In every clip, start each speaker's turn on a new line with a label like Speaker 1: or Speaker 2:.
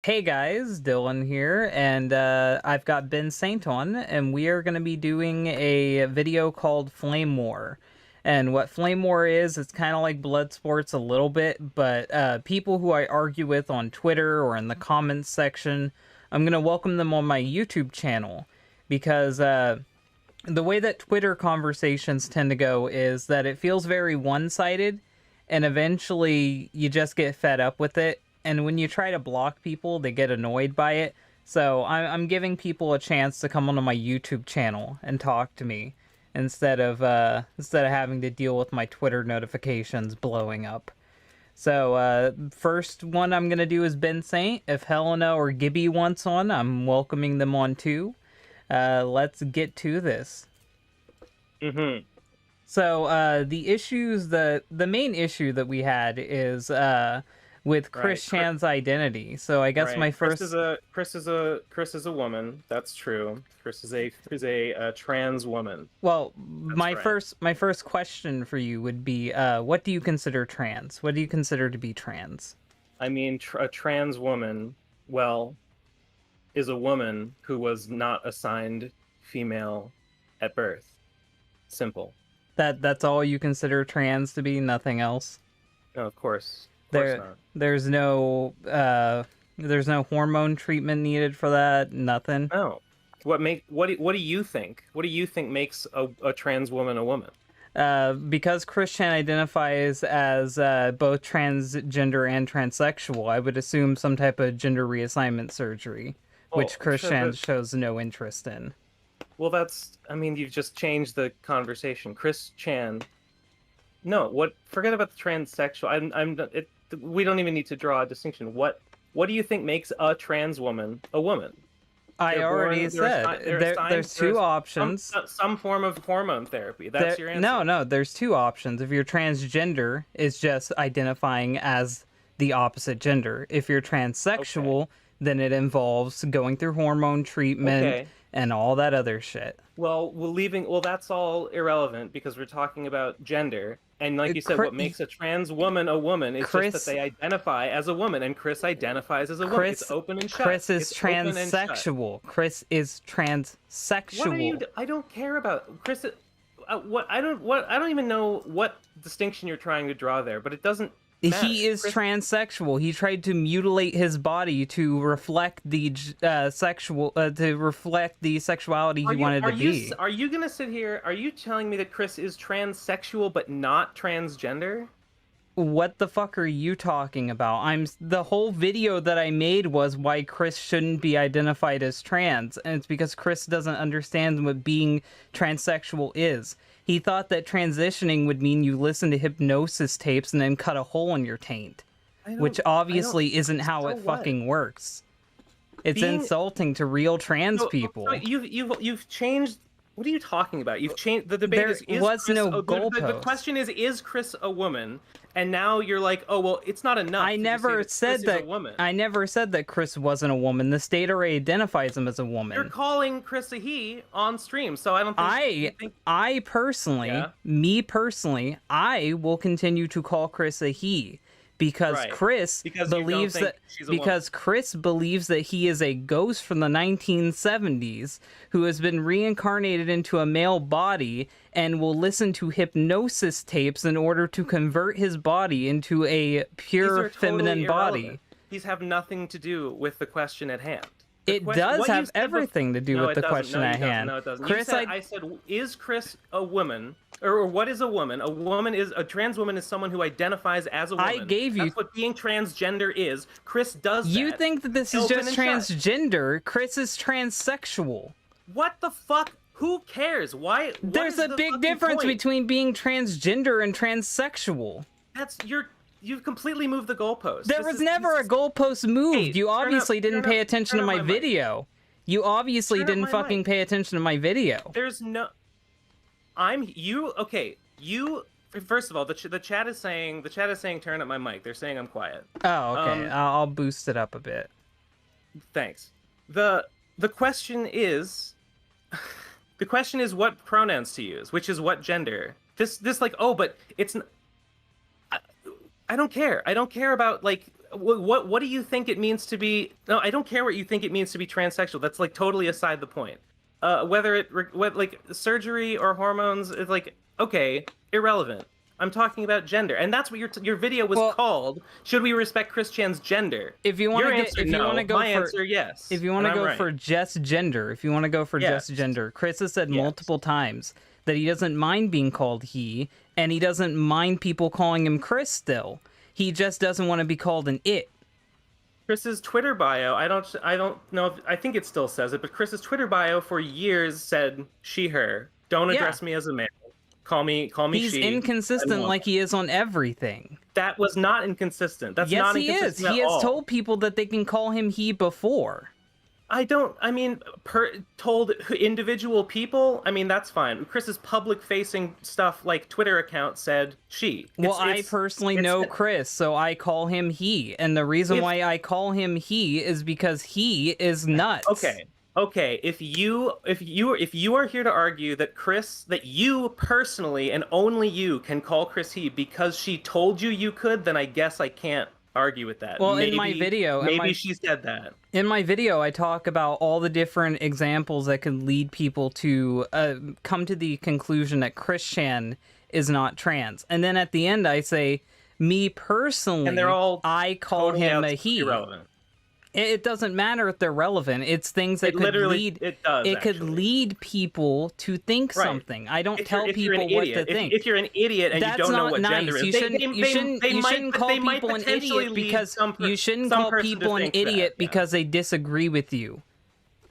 Speaker 1: Hey guys, Dylan here, and I've got Ben Saint on, and we are going to be doing a video called Flame War. And what Flame War is, it's kind of like blood sports a little bit, but people who I argue with on Twitter or in the comments section, I'm going to welcome them on my YouTube channel. Because the way that Twitter conversations tend to go is that it feels very one-sided, and eventually you just get fed up with it, and when you try to block people, they get annoyed by it. So I'm giving people a chance to come onto my YouTube channel and talk to me instead of having to deal with my Twitter notifications blowing up. So first one I'm gonna do is Ben Saint. If Helena or Gibby wants on, I'm welcoming them on too. Let's get to this. So the main issue that we had is with Chris Chan's identity. So I guess my first
Speaker 2: Chris is a woman. That's true. Chris is a trans woman.
Speaker 1: Well, my first question for you would be, what do you consider trans? What do you consider to be trans?
Speaker 2: I mean, a trans woman, well, is a woman who was not assigned female at birth. Simple.
Speaker 1: That's all you consider trans to be, nothing else?
Speaker 2: No, of course.
Speaker 1: Not. There's no hormone treatment needed for that, nothing?
Speaker 2: No. What do you think? What do you think makes a trans woman a woman?
Speaker 1: Because Chris Chan identifies as both transgender and transsexual, I would assume some type of gender reassignment surgery, which Chris Chan shows no interest in.
Speaker 2: Well, you've just changed the conversation. Chris Chan. No, forget about the transsexual. We don't even need to draw a distinction. What do you think makes a trans woman a woman?
Speaker 1: I already said there's two options.
Speaker 2: Some form of hormone therapy. That's your answer.
Speaker 1: No, there's two options. If you're transgender, it's just identifying as the opposite gender. If you're transsexual, then it involves going through hormone treatment and all that other shit.
Speaker 2: Well, that's all irrelevant because we're talking about gender. And like you said, what makes a trans woman a woman is just that they identify as a woman, and Chris identifies as a woman. It's open and shut.
Speaker 1: Chris is transsexual. Chris is transsexual.
Speaker 2: What are you? I don't care about Chris. I don't even know what distinction you're trying to draw there, but it doesn't matter.
Speaker 1: He is transsexual. He tried to mutilate his body to reflect the sexuality he wanted to be.
Speaker 2: Are you gonna sit here? Are you telling me that Chris is transsexual but not transgender?
Speaker 1: What the fuck are you talking about? The whole video that I made was why Chris shouldn't be identified as trans, and it's because Chris doesn't understand what being transsexual is. He thought that transitioning would mean you listen to hypnosis tapes and then cut a hole in your taint, which obviously isn't how it fucking works. It's insulting to real trans people.
Speaker 2: So you've changed. What are you talking about? You've changed. The debate the question is Chris a woman? And now you're like, oh well, it's not enough.
Speaker 1: I never said that Chris wasn't a woman. The state already identifies him as a woman.
Speaker 2: You're calling Chris a he on stream, so I don't think.
Speaker 1: I personally, I will continue to call Chris a he. Because Chris believes that he is a ghost from the 1970s who has been reincarnated into a male body and will listen to hypnosis tapes in order to convert his body into a pure feminine body.
Speaker 2: These have nothing to do with the question at hand.
Speaker 1: It does have everything to do with the question at hand.
Speaker 2: No, it doesn't. Chris, I said, is Chris a woman? Or what is a woman? A trans woman is someone who identifies as a woman. That's what being transgender is. Chris does that.
Speaker 1: You think that this is just transgender? Chris is transsexual.
Speaker 2: What the fuck? Who cares? Why?
Speaker 1: There's a big difference between being transgender and transsexual.
Speaker 2: You've completely moved the goalpost.
Speaker 1: There was never a goalpost moved. Hey, you obviously didn't pay attention to my video. You obviously didn't fucking pay attention to my video.
Speaker 2: There's no... First of all, the chat is saying turn up my mic. They're saying I'm quiet.
Speaker 1: Oh, okay. I'll boost it up a bit.
Speaker 2: Thanks. The question is what pronouns to use, which is what gender. This like, oh, but it's I don't care. I don't care about, like, what do you think it means to be? No, I don't care what you think it means to be transsexual. That's like totally aside the point. Whether what like surgery or hormones is like okay, irrelevant. I'm talking about gender, and that's what your video was
Speaker 1: Well,
Speaker 2: called. Should we respect Chris Chan's gender?
Speaker 1: if you want
Speaker 2: Your
Speaker 1: to get,
Speaker 2: answer
Speaker 1: if you
Speaker 2: no.
Speaker 1: want to go
Speaker 2: My
Speaker 1: for,
Speaker 2: answer yes.
Speaker 1: if you want to
Speaker 2: And I'm
Speaker 1: go
Speaker 2: right.
Speaker 1: for just gender, if you want to go for
Speaker 2: Yes.
Speaker 1: just gender, Chris has said
Speaker 2: Yes.
Speaker 1: multiple times that he doesn't mind being called he, and he doesn't mind people calling him Chris still. He just doesn't want to be called an it.
Speaker 2: Chris's Twitter bio, I don't know if I think it still says it, but Chris's Twitter bio for years said she her. Don't address me as a man. Call me
Speaker 1: He's
Speaker 2: she.
Speaker 1: inconsistent like he is on everything.
Speaker 2: That was not inconsistent. That's
Speaker 1: Yes,
Speaker 2: not
Speaker 1: he is.
Speaker 2: inconsistent
Speaker 1: He
Speaker 2: at
Speaker 1: has
Speaker 2: all.
Speaker 1: told people that they can call him he before.
Speaker 2: I mean, told individual people. I mean, that's fine. Chris's public-facing stuff, like Twitter account, said she.
Speaker 1: Well, I personally know Chris, so I call him he, and the reason why I call him he is because he is nuts.
Speaker 2: Okay. If you are here to argue that that you personally and only you can call Chris he because she told you could, then I guess I can't argue with that.
Speaker 1: Well, in my video,
Speaker 2: maybe she said that.
Speaker 1: In my video, I talk about all the different examples that could lead people to come to the conclusion that Chris Chan is not trans. And then at the end, I say, me personally,
Speaker 2: And they're all
Speaker 1: I call
Speaker 2: totally
Speaker 1: him a he.
Speaker 2: irrelevant.
Speaker 1: It doesn't matter if they're relevant. It's things that could lead.
Speaker 2: It does.
Speaker 1: It could lead people to think something. I don't tell people what to think.
Speaker 2: If you're an idiot and
Speaker 1: That's
Speaker 2: you don't know
Speaker 1: not
Speaker 2: what
Speaker 1: nice.
Speaker 2: gender is,
Speaker 1: You shouldn't call people an idiot because you shouldn't call people an idiot because they disagree with you.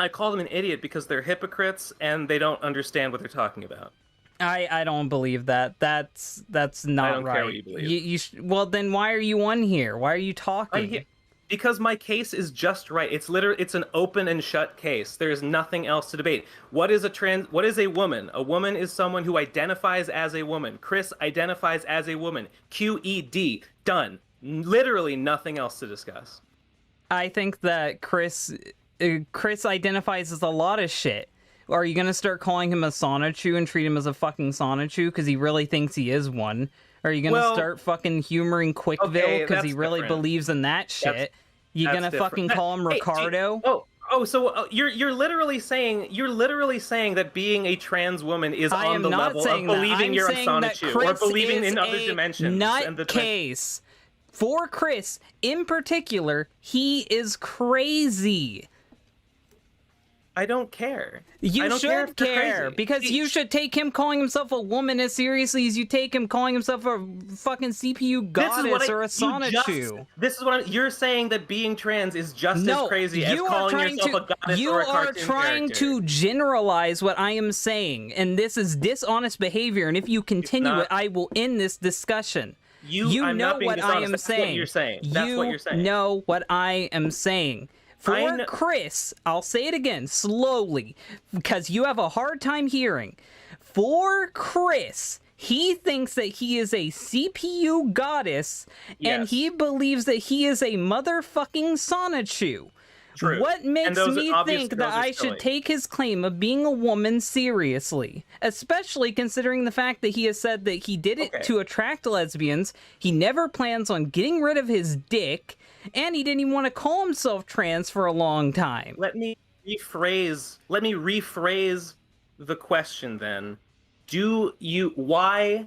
Speaker 2: I call them an idiot because they're hypocrites and they don't understand what they're talking about.
Speaker 1: I don't believe that. That's not
Speaker 2: I don't
Speaker 1: right.
Speaker 2: care what you believe.
Speaker 1: Well, then why are you on here? Why are you talking?
Speaker 2: Because my case is just right. It's an open and shut case. There is nothing else to debate. What is a woman? A woman is someone who identifies as a woman. Chris identifies as a woman. QED. Done. Literally nothing else to discuss.
Speaker 1: I think that Chris identifies as a lot of shit. Are you gonna start calling him a Sonichu and treat him as a fucking Sonichu because he really thinks he is one? Are you gonna start fucking humoring Quickville because he really believes in that shit? You gonna fucking call him Ricardo?
Speaker 2: So you're literally saying that being a trans woman is on the level of believing you're a Sonichu or believing in other dimensions.
Speaker 1: Nutcase. For Chris, in particular, he is crazy.
Speaker 2: I don't care.
Speaker 1: You should care because you should take him calling himself a woman as seriously as you take him calling himself a fucking CPU goddess or a Sonichu.
Speaker 2: This is what you're saying, that being trans is just as crazy as calling yourself a goddess or a cartoon
Speaker 1: You are trying to generalize what I am saying, and this is dishonest behavior. And if you continue it, I will end this discussion. You know what I am saying.
Speaker 2: That's what you're saying.
Speaker 1: You know what I am saying. For Chris, I'll say it again slowly because you have a hard time hearing. For Chris, he thinks that he is a CPU goddess and he believes that he is a motherfucking Sonichu.
Speaker 2: True.
Speaker 1: What makes me think that I should take his claim of being a woman seriously? Especially considering the fact that he has said that he did it to attract lesbians, he never plans on getting rid of his dick, and he didn't even want to call himself trans for a long time.
Speaker 2: Let me rephrase the question then. Why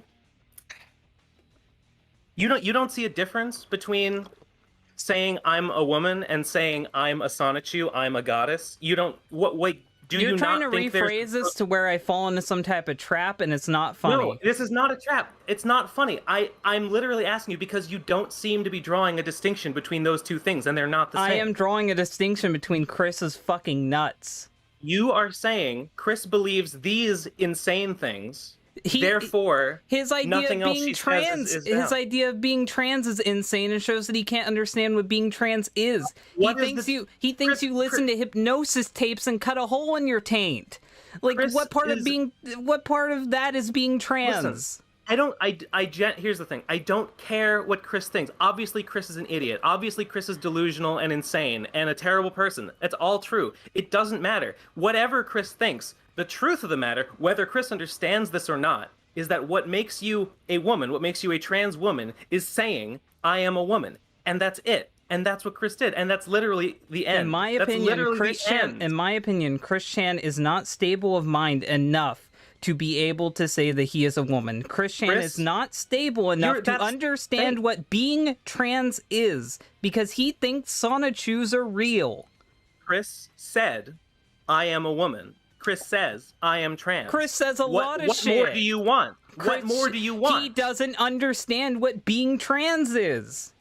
Speaker 2: you don't see a difference between saying I'm a woman and saying I'm a Sonichu, I'm a goddess? You don't You're
Speaker 1: trying to rephrase this to where I fall into some type of trap and it's not funny.
Speaker 2: No, this is not a trap. It's not funny. I'm literally asking you because you don't seem to be drawing a distinction between those two things, and they're not the same.
Speaker 1: I am drawing a distinction between Chris's fucking nuts.
Speaker 2: You are saying Chris believes these insane things. Therefore,
Speaker 1: his idea of being trans, his idea of being trans is insane and shows that he can't understand what being trans is. He thinks you listen to hypnosis tapes and cut a hole in your taint. Like what part of that is being trans?
Speaker 2: Listen, here's the thing. I don't care what Chris thinks. Obviously, Chris is an idiot. Obviously, Chris is delusional and insane and a terrible person. That's all true. It doesn't matter. Whatever Chris thinks, the truth of the matter, whether Chris understands this or not, is that what makes you a woman, what makes you a trans woman, is saying, I am a woman. And that's it. and that's what Chris did, and that's literally the end.
Speaker 1: In my
Speaker 2: That's
Speaker 1: opinion,
Speaker 2: literally
Speaker 1: Chris
Speaker 2: the
Speaker 1: Chan,
Speaker 2: end.
Speaker 1: in my opinion, Chris Chan is not stable of mind enough to be able to say that he is a woman. Chris Chan
Speaker 2: Chris,
Speaker 1: is not stable enough to
Speaker 2: that's
Speaker 1: understand
Speaker 2: fake.
Speaker 1: what being trans is because he thinks sonachus are real.
Speaker 2: Chris said, "I am a woman." Chris says, "I am trans."
Speaker 1: Chris says a lot of shit.
Speaker 2: What more do you want?
Speaker 1: Chris,
Speaker 2: what more do you want?
Speaker 1: He doesn't understand what being trans is.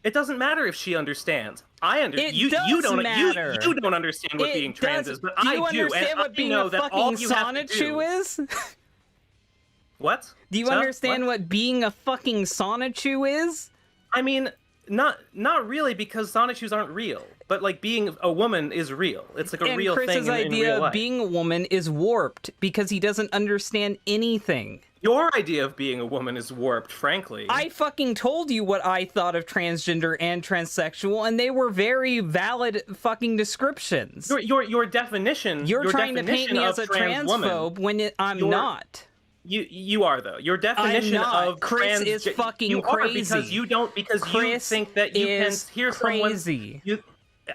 Speaker 2: It doesn't matter if she understands. I understand.
Speaker 1: It
Speaker 2: You don't.
Speaker 1: matter.
Speaker 2: You don't understand what being trans is, but I do.
Speaker 1: Do you understand
Speaker 2: And
Speaker 1: what
Speaker 2: I
Speaker 1: being
Speaker 2: know
Speaker 1: a
Speaker 2: that all
Speaker 1: fucking
Speaker 2: you have to do.
Speaker 1: sonachu is?
Speaker 2: What?
Speaker 1: Do you
Speaker 2: Huh?
Speaker 1: understand what being a fucking sonachu is?
Speaker 2: I mean, not really, because sonachus aren't real. But like being a woman is real. It's like a
Speaker 1: And
Speaker 2: real
Speaker 1: Chris's
Speaker 2: thing in
Speaker 1: idea
Speaker 2: real
Speaker 1: of
Speaker 2: life.
Speaker 1: being a woman is warped because he doesn't understand anything.
Speaker 2: Your idea of being a woman is warped, frankly.
Speaker 1: I fucking told you what I thought of transgender and transsexual, and they were very valid fucking descriptions.
Speaker 2: Your definition.
Speaker 1: You're
Speaker 2: your
Speaker 1: trying to paint
Speaker 2: definition
Speaker 1: me
Speaker 2: of
Speaker 1: as a
Speaker 2: trans woman,
Speaker 1: transphobe when I'm not.
Speaker 2: You are though. Your definition
Speaker 1: I'm not.
Speaker 2: of
Speaker 1: Chris is fucking
Speaker 2: you are
Speaker 1: crazy.
Speaker 2: because you don't because you
Speaker 1: Chris
Speaker 2: think that you can
Speaker 1: is
Speaker 2: hear
Speaker 1: crazy.
Speaker 2: someone.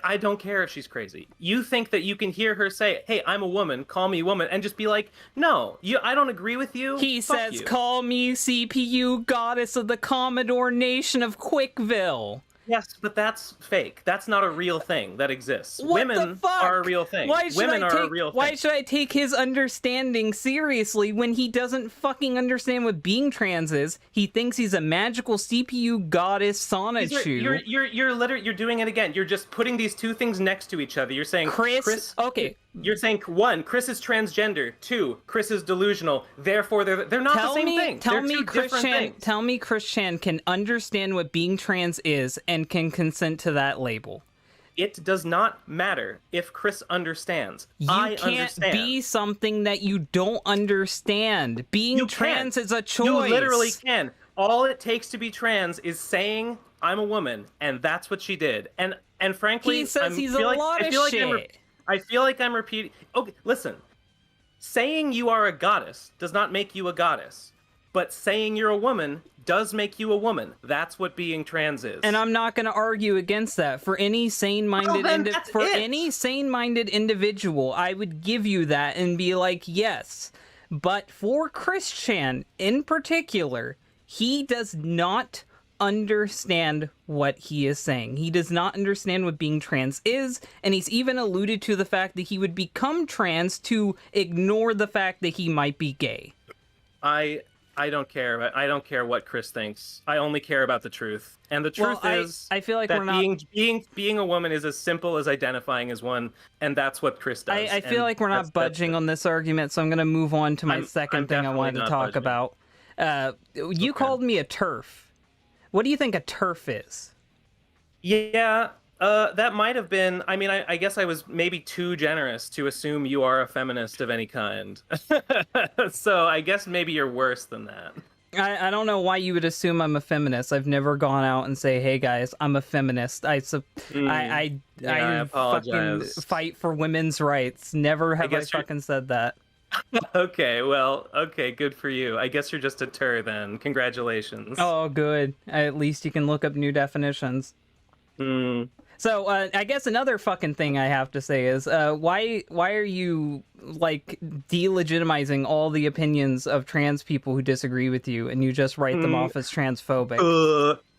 Speaker 2: I don't care if she's crazy. You think that you can hear her say, "Hey, I'm a woman. Call me woman," and just be like, "No, I don't agree with you."
Speaker 1: He
Speaker 2: Fuck
Speaker 1: says,
Speaker 2: you.
Speaker 1: "Call me CPU goddess of the Commodore Nation of Quickville."
Speaker 2: Yes, but that's fake. That's not a real thing that exists.
Speaker 1: What
Speaker 2: Women
Speaker 1: the fuck?
Speaker 2: are a real thing. Women are a real thing.
Speaker 1: Why should I take his understanding seriously when he doesn't fucking understand what being trans is? He thinks he's a magical CPU goddess sonachu.
Speaker 2: You're doing it again. You're just putting these two things next to each other. You're saying
Speaker 1: okay.
Speaker 2: You're saying one, Chris is transgender. Two, Chris is delusional. Therefore, they're not the same thing.
Speaker 1: Tell
Speaker 2: They're
Speaker 1: me,
Speaker 2: two different things.
Speaker 1: Tell me, Chris Chan can understand what being trans is and can consent to that label.
Speaker 2: It does not matter if Chris understands.
Speaker 1: You
Speaker 2: I
Speaker 1: can't
Speaker 2: understand.
Speaker 1: be something that you don't understand. Being
Speaker 2: You
Speaker 1: trans
Speaker 2: can.
Speaker 1: is a choice.
Speaker 2: You literally can. All it takes to be trans is saying I'm a woman, and that's what she did. And frankly,
Speaker 1: He says he's a
Speaker 2: feel like,
Speaker 1: lot
Speaker 2: I
Speaker 1: of
Speaker 2: feel like
Speaker 1: shit.
Speaker 2: I feel like I'm repeating. Okay, listen. Saying you are a goddess does not make you a goddess, but saying you're a woman does make you a woman. That's what being trans is.
Speaker 1: And I'm not going to argue against that. For any sane-minded any sane-minded individual, I would give you that and be like, yes. But for Chris Chan in particular, he does not understand what he is saying. He does not understand what being trans is, and he's even alluded to the fact that he would become trans to ignore the fact that he might be gay.
Speaker 2: I don't care. I don't care what Chris thinks. I only care about the truth. And the truth is,
Speaker 1: I feel like
Speaker 2: that
Speaker 1: we're not
Speaker 2: being a woman is as simple as identifying as one, and that's what Chris does.
Speaker 1: I feel like we're not budging on this argument, so I'm going to move on to my second thing I wanted to talk about. You called me a TERF. What do you think a TERF is?
Speaker 2: Yeah, that might have been. I mean, I guess I was maybe too generous to assume you are a feminist of any kind. So I guess maybe you're worse than that.
Speaker 1: I don't know why you would assume I'm a feminist. I've never gone out and say, "Hey guys, I'm a feminist." I
Speaker 2: I
Speaker 1: fucking fight for women's rights. Never have I fucking said that.
Speaker 2: Okay, well, okay, good for you. I guess you're just a tur then. Congratulations.
Speaker 1: Oh, good. At least you can look up new definitions. So, I guess another fucking thing I have to say is, why are you, like, delegitimizing all the opinions of trans people who disagree with you, and you just write them off as transphobic?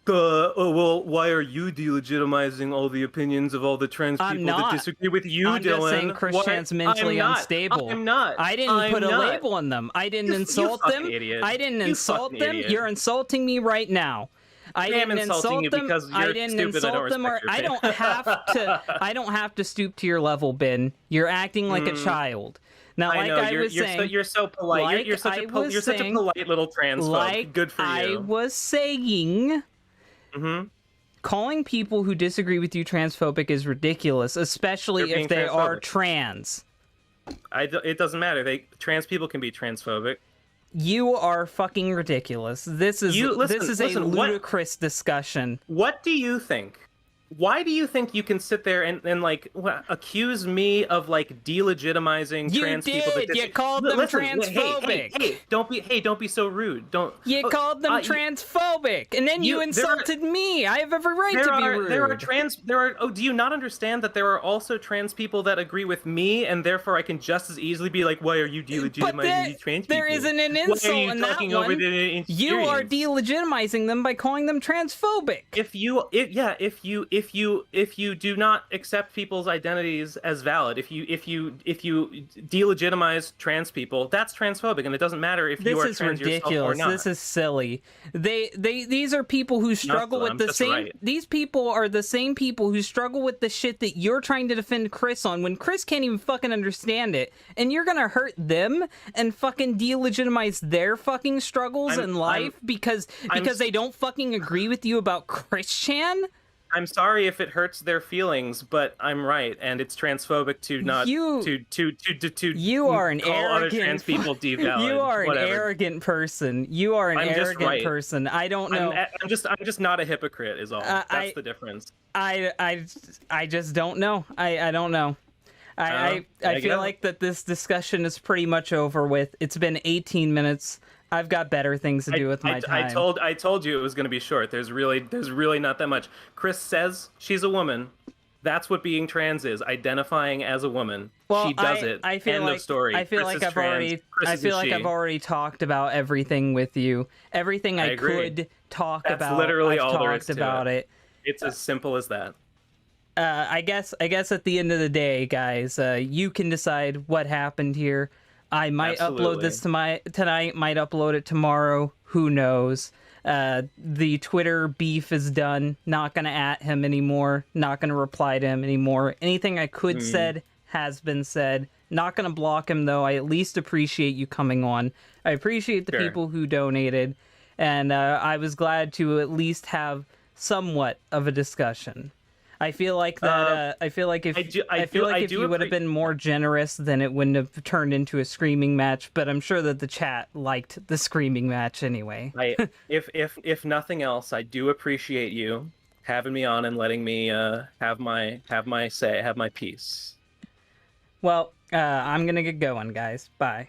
Speaker 2: Well, why are you delegitimizing all the opinions of all the trans people that disagree with you,
Speaker 1: I'm
Speaker 2: Dylan?
Speaker 1: just saying Chris Chan's mentally unstable.
Speaker 2: I'm not.
Speaker 1: I didn't put a label on them. I didn't insult them.
Speaker 2: Idiot.
Speaker 1: I didn't insult them.
Speaker 2: Idiot.
Speaker 1: You're insulting me right now. I didn't insult them. I didn't insult them. Or I don't have to. I don't have to stoop to your level, Ben. You're acting like a child. Now, like I was saying,
Speaker 2: you're so polite.
Speaker 1: Like
Speaker 2: you're such a polite little transphobe.
Speaker 1: Like
Speaker 2: good for you.
Speaker 1: I was saying. Calling people who disagree with you transphobic is ridiculous, especially if they are trans.
Speaker 2: It doesn't matter. Trans people can be transphobic.
Speaker 1: You are fucking ridiculous. This is a ludicrous discussion.
Speaker 2: What do you think why do you think you can sit there and like accuse me of like delegitimizing
Speaker 1: You
Speaker 2: trans people that
Speaker 1: did. You called them
Speaker 2: listen,
Speaker 1: transphobic.
Speaker 2: don't be so rude. Don't
Speaker 1: You
Speaker 2: oh,
Speaker 1: called them
Speaker 2: you,
Speaker 1: transphobic, and then you
Speaker 2: there are
Speaker 1: insulted me. I have every right to be rude.
Speaker 2: there are oh, do you not understand that there are also trans people that agree with me, and therefore I can just as easily be like, why are you
Speaker 1: But
Speaker 2: delegitimizing these trans
Speaker 1: there
Speaker 2: people?
Speaker 1: isn't an
Speaker 2: Why are
Speaker 1: insult
Speaker 2: you
Speaker 1: in that
Speaker 2: talking over
Speaker 1: one.
Speaker 2: the
Speaker 1: You are
Speaker 2: experience?
Speaker 1: delegitimizing them by calling them transphobic.
Speaker 2: If you do not accept people's identities as valid, if you delegitimize trans people, that's transphobic, and it doesn't matter if you
Speaker 1: This
Speaker 2: are
Speaker 1: is
Speaker 2: trans yourself or
Speaker 1: ridiculous.
Speaker 2: not.
Speaker 1: This is silly. These are people who struggle with
Speaker 2: I'm
Speaker 1: the
Speaker 2: just
Speaker 1: same.
Speaker 2: right.
Speaker 1: These people are the same people who struggle with the shit that you're trying to defend Chris on when Chris can't even fucking understand it, and you're gonna hurt them and fucking delegitimize their fucking struggles in life because they don't fucking agree with you about Chris Chan.
Speaker 2: I'm sorry if it hurts their feelings, but I'm right, and it's transphobic to not
Speaker 1: You are an
Speaker 2: call other
Speaker 1: arrogant.
Speaker 2: trans people devalid.
Speaker 1: You are an
Speaker 2: Whatever.
Speaker 1: arrogant person. You are an
Speaker 2: I'm just
Speaker 1: arrogant
Speaker 2: right.
Speaker 1: person. I don't know.
Speaker 2: I'm just not a hypocrite. Is all. That's the difference.
Speaker 1: I just don't know. I don't know. I feel like that this discussion is pretty much over with. It's been 18 minutes. I've got better things to do with my time.
Speaker 2: I told you it was going to be short. There's really not that much. Chris says she's a woman. That's what being trans is, identifying as a woman.
Speaker 1: Well,
Speaker 2: she does it.
Speaker 1: I feel
Speaker 2: End
Speaker 1: like
Speaker 2: of story.
Speaker 1: I feel
Speaker 2: Chris
Speaker 1: like
Speaker 2: is trans. Chris
Speaker 1: I feel like
Speaker 2: she.
Speaker 1: I've already talked about everything with you. Everything I
Speaker 2: agree.
Speaker 1: could talk
Speaker 2: That's
Speaker 1: about.
Speaker 2: literally
Speaker 1: I've
Speaker 2: all there
Speaker 1: talked
Speaker 2: is to
Speaker 1: about it.
Speaker 2: It's as simple as that.
Speaker 1: I guess at the end of the day, guys, you can decide what happened here. I might upload this tonight, might upload it tomorrow. Who knows? The Twitter beef is done. Not gonna at him anymore. Not gonna reply to him anymore. Anything I could said has been said. Not gonna block him though. I at least appreciate you coming on. I appreciate the people who donated, and I was glad to at least have somewhat of a discussion. I feel like that. I feel like if you would have been more generous, then it wouldn't have turned into a screaming match. But I'm sure that the chat liked the screaming match anyway.
Speaker 2: If nothing else, I do appreciate you having me on and letting me have my say, have my piece.
Speaker 1: Well, I'm gonna get going, guys. Bye.